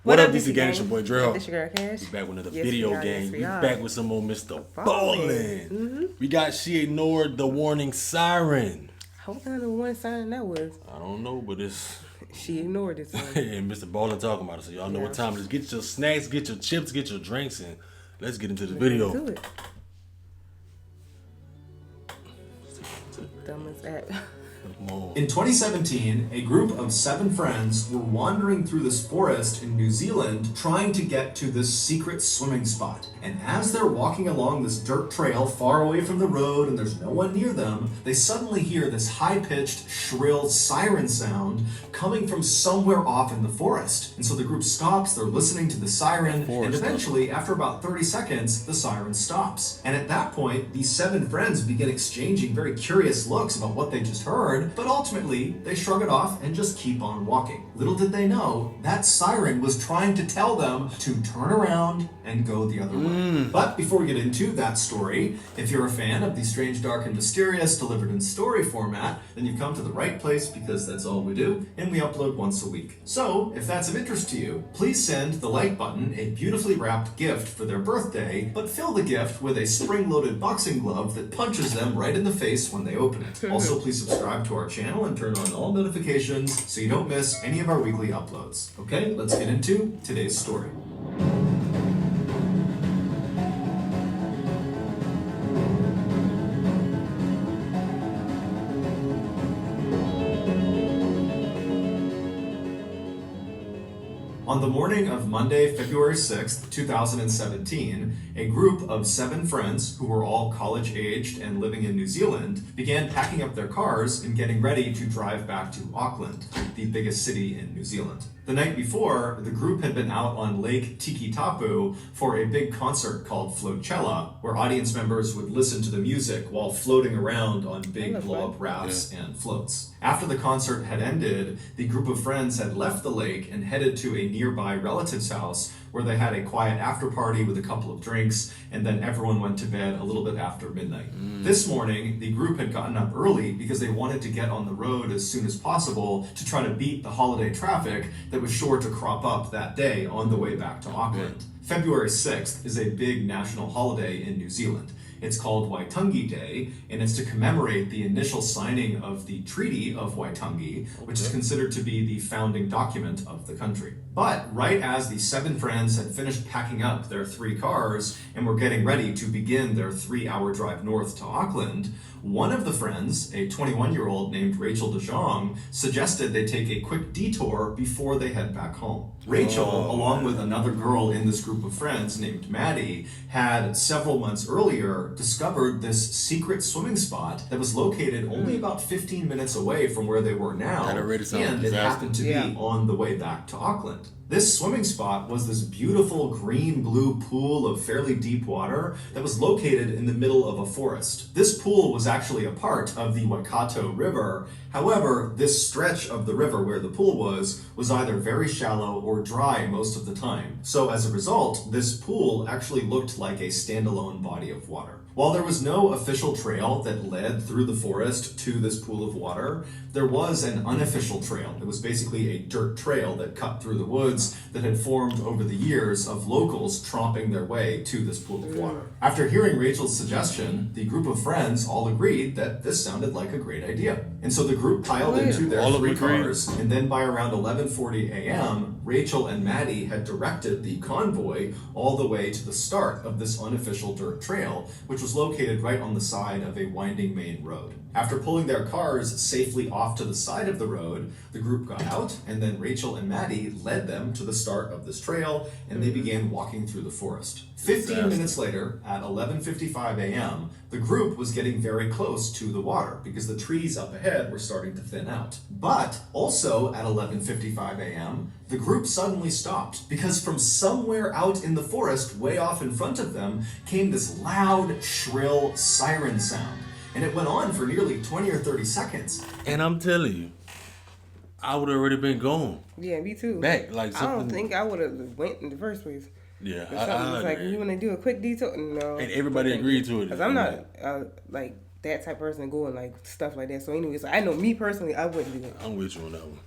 What up, DC Gang? It's your boy Drill. This your girl Cash. We back with another Yes, video we are. game. Yes, we we are. back with some more Mr. Ballen. Ballen. We got She Ignored the Warning Siren. What kind of one sign that was? I don't know, but it's... She ignored it. and Mr. Ballen talking about it, so y'all know what time it is. Get your snacks, get your chips, get your drinks, and let's get into the video. Do it. Dumbest app. In 2017, a group of 7 friends were wandering through this forest in New Zealand trying to get to this secret swimming spot. And as they're walking along this dirt trail far away from the road and there's no one near them, they suddenly hear this high-pitched, shrill siren sound coming from somewhere off in the forest. And so the group stops, they're listening to the siren, and eventually, after about 30 seconds, the siren stops. And at that point, these 7 friends begin exchanging very curious looks about what they just heard, but ultimately, they shrug it off and just keep on walking. Little did they know, that siren was trying to tell them to turn around and go the other way. But before we get into that story, if you're a fan of the strange, dark, and mysterious delivered in story format, then you've come to the right place because that's all we do, and we upload once a week. So, if that's of interest to you, please send the like button a beautifully wrapped gift for their birthday, but fill the gift with a spring-loaded boxing glove that punches them right in the face when they open it. Also, please subscribe to our channel and turn on all notifications so you don't miss any of our weekly uploads. Okay, let's get into today's story. On the morning of Monday, February 6th, 2017, a group of 7 friends who were all college-aged and living in New Zealand began packing up their cars and getting ready to drive back to Auckland, the biggest city in New Zealand. The night before, the group had been out on Lake Tikitapu for a big concert called Floatcella, where audience members would listen to the music while floating around on big blow-up rafts and floats. After the concert had ended, the group of friends had left the lake and headed to a nearby relative's house where they had a quiet after-party with a couple of drinks, and then everyone went to bed a little bit after midnight. This morning, the group had gotten up early because they wanted to get on the road as soon as possible to try to beat the holiday traffic that was sure to crop up that day on the way back to Auckland. February 6th is a big national holiday in New Zealand. It's called Waitangi Day, and it's to commemorate the initial signing of the Treaty of Waitangi, which is considered to be the founding document of the country. But right as the 7 friends had finished packing up their 3 cars and were getting ready to begin their 3-hour drive north to Auckland, one of the friends, a 21-year-old named Rachel DeJong, suggested they take a quick detour before they head back home. Rachel, along with another girl in this group of friends named Maddie, had several months earlier discovered this secret swimming spot that was located only about 15 minutes away from where they were now, and it happened to be on the way back to Auckland. This swimming spot was this beautiful green-blue pool of fairly deep water that was located in the middle of a forest. This pool was actually a part of the Waikato River. However, this stretch of the river where the pool was either very shallow or dry most of the time. So as a result, this pool actually looked like a standalone body of water. While there was no official trail that led through the forest to this pool of water, there was an unofficial trail. It was basically a dirt trail that cut through the woods that had formed over the years of locals tromping their way to this pool of water. After hearing Rachel's suggestion, the group of friends all agreed that this sounded like a great idea. And so the group piled into their 3 cars, and then by around 11:40 a.m., Rachel and Maddie had directed the convoy all the way to the start of this unofficial dirt trail, which was located right on the side of a winding main road. After pulling their cars safely off to the side of the road, the group got out, and then Rachel and Maddie led them to the start of this trail, and they began walking through the forest. 15 minutes later, at 11:55 a.m., the group was getting very close to the water because the trees up ahead were starting to thin out. But also at 11:55 a.m., the group suddenly stopped because from somewhere out in the forest, way off in front of them, came this loud, shrill siren sound. And it went on for nearly 20 or 30 seconds. And I'm telling you, I would have already been gone. Yeah, me too. Back, like something. I don't think I would have went in the first place. Yeah, I like, you want to do a quick detour? No. And everybody agreed to it. Because I'm not like that type of person going like stuff like that. So anyways, I know me personally, I wouldn't do it. I'm with you on that one.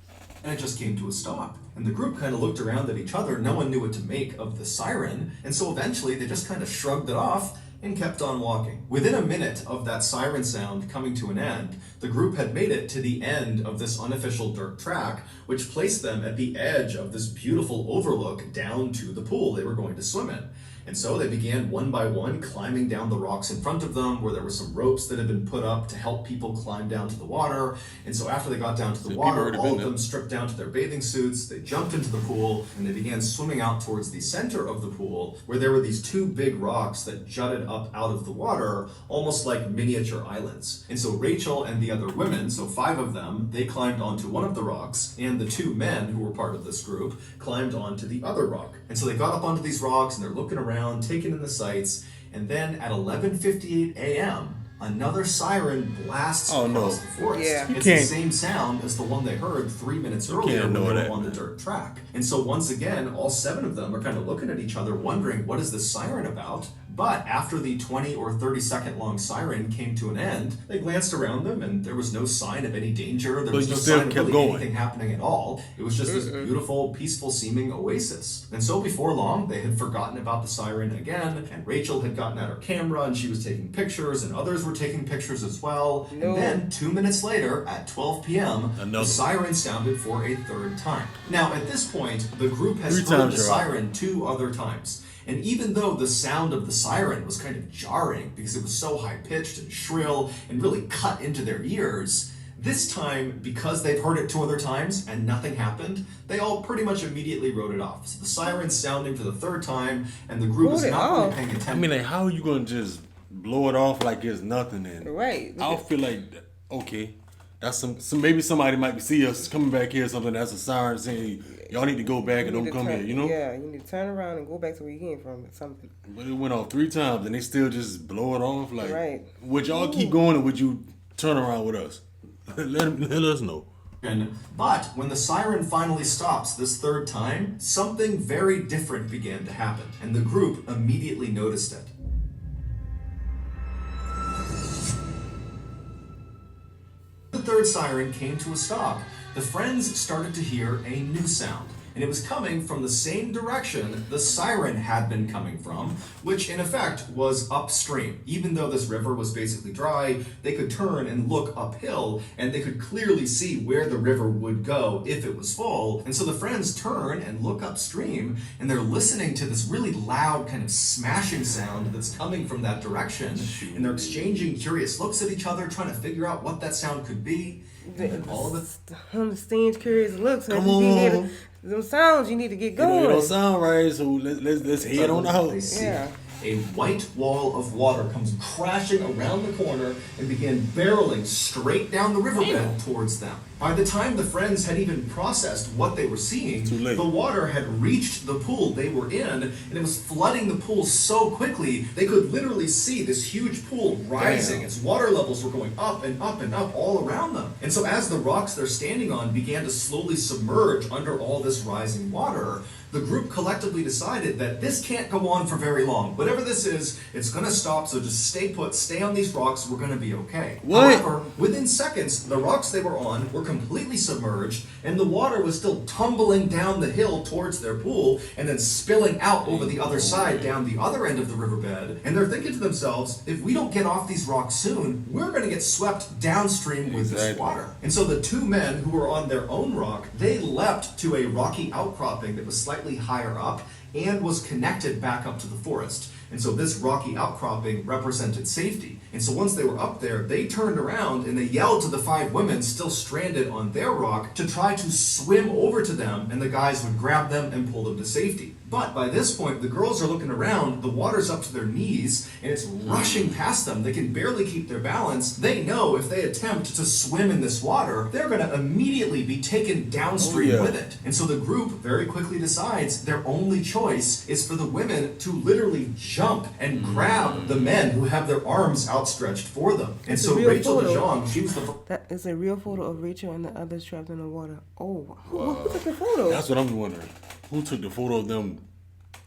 and it just came to a stop. And the group kind of looked around at each other. No one knew what to make of the siren, and so eventually they just kind of shrugged it off and kept on walking. Within a minute of that siren sound coming to an end, the group had made it to the end of this unofficial dirt track, which placed them at the edge of this beautiful overlook down to the pool they were going to swim in. And so they began one by one climbing down the rocks in front of them, where there were some ropes that had been put up to help people climb down to the water. And so after they got down to the water, all of them stripped down to their bathing suits, they jumped into the pool, and they began swimming out towards the center of the pool, where there were these two big rocks that jutted up out of the water, almost like miniature islands. And so Rachel and the other women, so 5 of them, they climbed onto one of the rocks, and the 2 men who were part of this group climbed onto the other rock. And so they got up onto these rocks, and they're looking around, taking in the sights, and then at 11:58 a.m., another siren blasts across the forest. Yeah. It's the same sound as the one they heard 3 minutes earlier when they were on the dirt track. And so once again, all 7 of them are kind of looking at each other, wondering, what is this siren about? But after the 20 or 30 second long siren came to an end, they glanced around them and there was no sign of any danger. There was no sign of really anything happening at all. It was just this beautiful, peaceful seeming oasis. And so before long, they had forgotten about the siren again, and Rachel had gotten out her camera and she was taking pictures, and others were taking pictures as well. And then 2 minutes later, at 12 p.m., the siren sounded for a 3rd time. Now, at this point, the group has heard the siren 2 other times. And even though the sound of the siren was kind of jarring because it was so high-pitched and shrill and really cut into their ears, this time, because they've heard it 2 other times and nothing happened, they all pretty much immediately wrote it off. So the siren's sounding for the 3rd time, and the group is not really paying attention. I mean, like, how are you going to just blow it off like it's nothing? And right. I'll feel like, okay, that's some maybe somebody might see us coming back here or something. That's a siren saying, y'all need to go back and don't come here, you know? Yeah, you need to turn around and go back to where you came from or something. But it went off 3 times and they still just blow it off. Like, right. Would y'all keep going or would you turn around with us? let us know. But when the siren finally stops this 3rd time, something very different began to happen, and the group immediately noticed it. The 3rd siren came to a stop. The friends started to hear a new sound, and it was coming from the same direction the siren had been coming from, which in effect was upstream. Even though this river was basically dry, they could turn and look uphill, and they could clearly see where the river would go if it was full. And so the friends turn and look upstream, and they're listening to this really loud kind of smashing sound that's coming from that direction, and they're exchanging curious looks at each other, trying to figure out what that sound could be. And all of it. The strange, curious looks. Come on. Those sounds, you need to get going. It don't sound right, so let's head on out. Yeah. A white wall of water comes crashing around the corner and began barreling straight down the riverbed towards them. By the time the friends had even processed what they were seeing, the water had reached the pool they were in, and it was flooding the pool so quickly they could literally see this huge pool rising. Its water levels were going up and up and up all around them. And so as the rocks they're standing on began to slowly submerge under all this rising water, the group collectively decided that this can't go on for very long. Whatever this is, it's going to stop, so just stay put, stay on these rocks, we're going to be okay. However, within seconds, the rocks they were on were completely submerged, and the water was still tumbling down the hill towards their pool, and then spilling out over the other side down the other end of the riverbed. And they're thinking to themselves, if we don't get off these rocks soon, we're going to get swept downstream with this water. And so the 2 men who were on their own rock, they leapt to a rocky outcropping that was slightly higher up and was connected back up to the forest. And so this rocky outcropping represented safety. And so once they were up there, they turned around and they yelled to the 5 women still stranded on their rock to try to swim over to them, and the guys would grab them and pull them to safety. But by this point, the girls are looking around, the water's up to their knees, and it's rushing past them. They can barely keep their balance. They know if they attempt to swim in this water, they're going to immediately be taken downstream with it. And so the group very quickly decides their only choice is for the women to literally jump and grab the men who have their arms outstretched for them. And so Rachel DeJong, she was the... That is a real photo of Rachel and the others trapped in the water. Oh, who took the photo? That's what I'm wondering. Who took the photo of them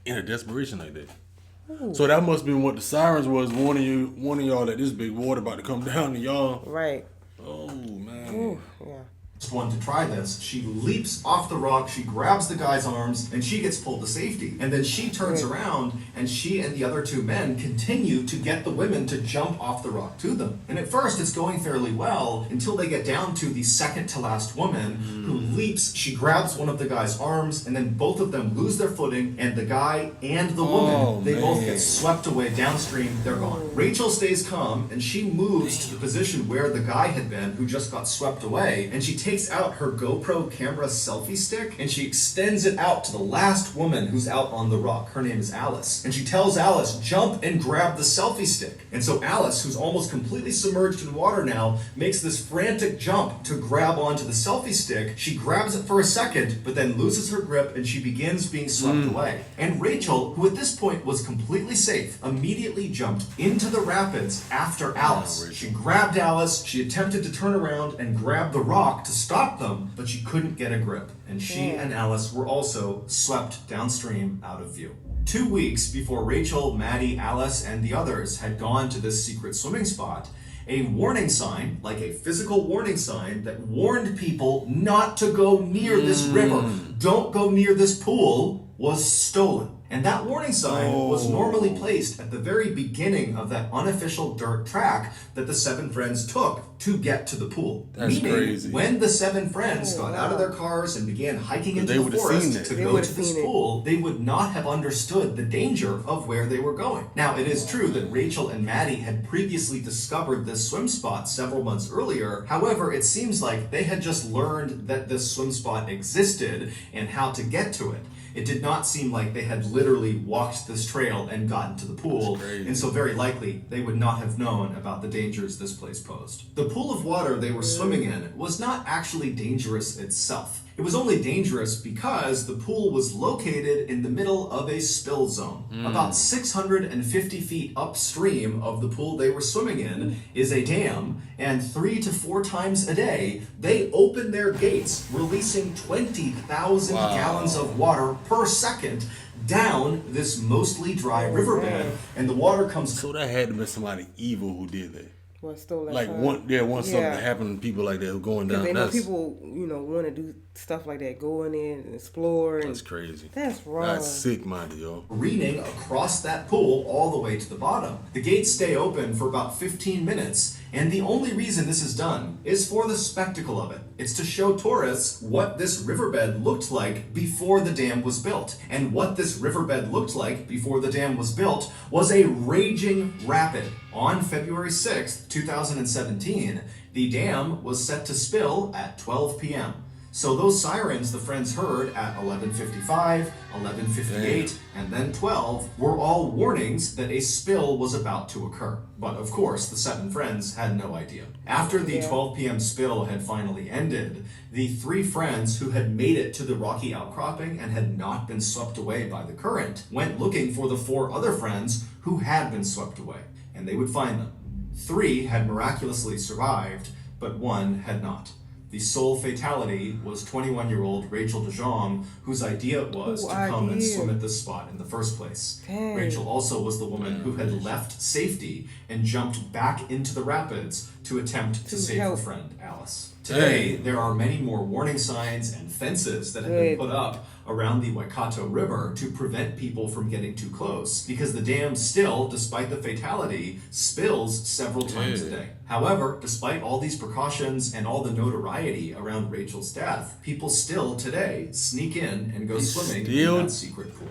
in a desperation like that? So that must have been what the sirens was warning y'all that this big water about to come down to y'all. Right. Oh man. Ooh, yeah. one to try this. She leaps off the rock, she grabs the guy's arms, and she gets pulled to safety. And then she turns around, and she and the other two men continue to get the women to jump off the rock to them. And at first, it's going fairly well until they get down to the second to last woman who leaps. She grabs one of the guy's arms, and then both of them lose their footing, and the guy and the woman, they both get swept away downstream. They're gone. Rachel stays calm, and she moves to the position where the guy had been who just got swept away, and she takes out her GoPro camera selfie stick and she extends it out to the last woman who's out on the rock. Her name is Alice. And she tells Alice, jump and grab the selfie stick. And so Alice, who's almost completely submerged in water now, makes this frantic jump to grab onto the selfie stick. She grabs it for a second, but then loses her grip and she begins being swept away. And Rachel, who at this point was completely safe, immediately jumped into the rapids after Alice. She grabbed Alice, she attempted to turn around and grab the rock to stop them, but she couldn't get a grip, and she and Alice were also swept downstream out of view. 2 weeks before Rachel, Maddie, Alice, and the others had gone to this secret swimming spot, a warning sign, like a physical warning sign that warned people not to go near this river, don't go near this pool, was stolen. And that warning sign was normally placed at the very beginning of that unofficial dirt track that the seven friends took to get to the pool. That's crazy. When the seven friends got out of their cars and began hiking into the forest to go to this pool, they would not have understood the danger of where they were going. Now, it is true that Rachel and Maddie had previously discovered this swim spot several months earlier. However, it seems like they had just learned that this swim spot existed and how to get to it. It did not seem like they had literally walked this trail and gotten to the pool, and so very likely they would not have known about the dangers this place posed. The pool of water they were swimming in was not actually dangerous itself. It was only dangerous because the pool was located in the middle of a spill zone. About 650 feet upstream of the pool they were swimming in is a dam, and 3 to 4 times a day, they open their gates, releasing 20,000 gallons of water per second down this mostly dry riverbed, and the water comes... So that had to be somebody evil who did that. What stole that like something to happen to people like that who going down. They know people, want to do stuff like that, go in there and explore. That's crazy. That's wrong. That's sick-minded, yo. Careening across that pool all the way to the bottom. The gates stay open for about 15 minutes, and the only reason this is done is for the spectacle of it. It's to show tourists what this riverbed looked like before the dam was built. And what this riverbed looked like before the dam was built was a raging rapid. On February 6th, 2017, the dam was set to spill at 12 p.m. So those sirens the friends heard at 11:55, 11:58, and then 12 were all warnings that a spill was about to occur. But of course, the seven friends had no idea. After the 12 p.m. spill had finally ended, the 3 friends who had made it to the rocky outcropping and had not been swept away by the current went looking for the 4 other friends who had been swept away, and they would find them. 3 had miraculously survived, but 1 had not. The sole fatality was 21-year-old Rachel DeJong, whose idea it was to come and swim at this spot in the first place. Dang. Rachel also was the woman who had left safety and jumped back into the rapids to attempt to save her friend, Alice. Today, there are many more warning signs and fences that have been put up around the Waikato River to prevent people from getting too close, because the dam still, despite the fatality, spills several times a day. However, despite all these precautions and all the notoriety around Rachel's death, people still today sneak in and go swimming in that secret pool.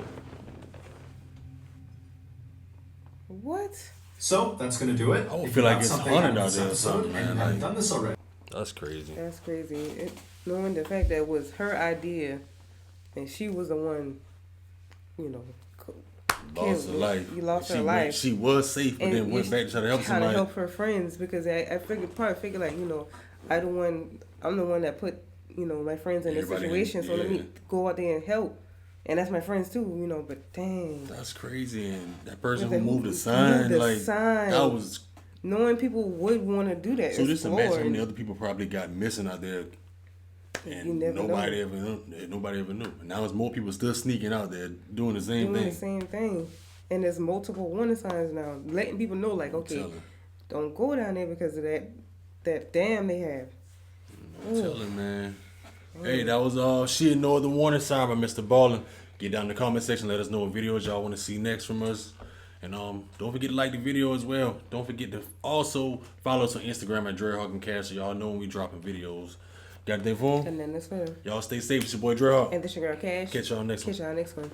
What? So, that's going to do it. I feel like it's haunted out there or something, man. I've done this already. That's crazy. That's crazy. Knowing the fact that it was her idea, and she was the one, Lost her life. You lost her life. She was safe, but then went back to try to help somebody. Trying to help her friends, because I probably figured like, I'm the one that put, my friends in this situation, so let me go out there and help. And that's my friends too, but dang. That's crazy. And that person who moved the sign, that was... Knowing people would want to do that. So just imagine how many other people probably got missing out there, and nobody ever knew. And now there's more people still sneaking out there doing the same thing. And there's multiple warning signs now, letting people know, like, okay, don't go down there because of that dam they have. Chilling, man. Hey, that was She Ignored the Warning Siren by MrBallen. Get down in the comment section. Let us know what videos y'all want to see next from us. And don't forget to like the video as well. Don't forget to also follow us on Instagram at Dre Hawk and Cash so y'all know when we dropping videos. Got anything for 'em? And then that's for them. Y'all stay safe. It's your boy Dre Hawk. And this your girl Cash. Catch y'all next one. Catch y'all next one.